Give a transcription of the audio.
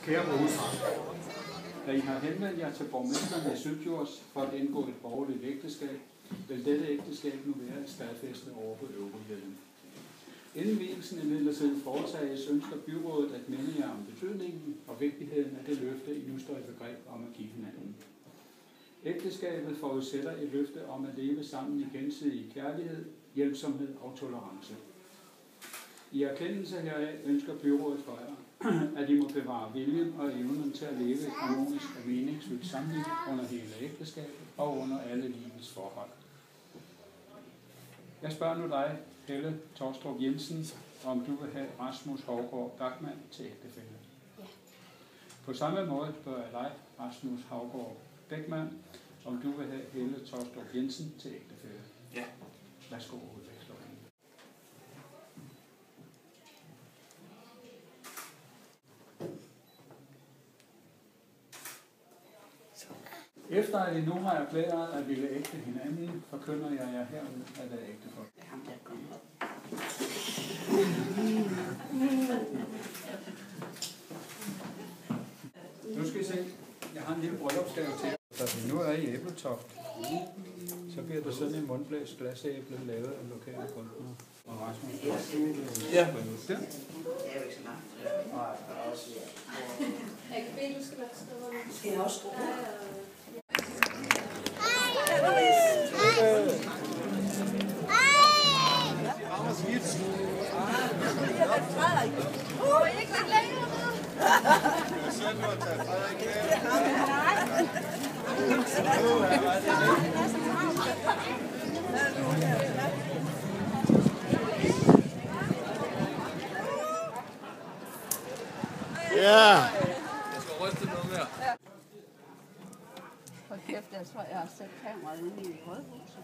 Kære hovedpræst, da I har henvendt jer til borgmesteren i Syddjurs for at indgå et borgerligt ægteskab, vil dette ægteskab nu være et stadfæste over på Øvrehallen. Inden vielsen imidlertid foretages, ønsker byrådet at minde jer om betydningen og vigtigheden af det løfte, I nu står i begreb om at give hinanden. Ægteskabet forudsætter et løfte om at leve sammen i gensidig kærlighed, hjælpsomhed og tolerance. I erkendelse heraf ønsker byrådet for jer, at I må bevare viljen og evnen til at leve økonomisk og meningsfyldt samliv under hele ægteskabet og under alle livets forhold. Jeg spørger nu dig, Helle Torstrup Jensen, om du vil have Rasmus Haugaard Bachmann til ægtefælle. Ja. På samme måde spørger jeg dig, Rasmus Haugaard Bachmann, om du vil have Helle Torstrup Jensen til ægtefælle. Ja. Værsgo, udveksler. Efter at I nu har erklæret at ville ægte hinanden, forkynder jeg jer herud at være ægte for. Det er ham, der kommer op. Nu skal I se, jeg har en lille bryllupsgave til jer. Da vi nu er i Æbletoft, så bliver der sådan en mundblæst glasæble lavet af lokale kunstnere. Og Rasmus. Ja. Der. Det er jo ikke så langt. Jeg kan bede, du skal være stederne. Skal jeg også gå? Ja. Jeg skal ryste noget mere. Hold kæft, jeg tror, jeg har sat kameraet inde i rådhuset.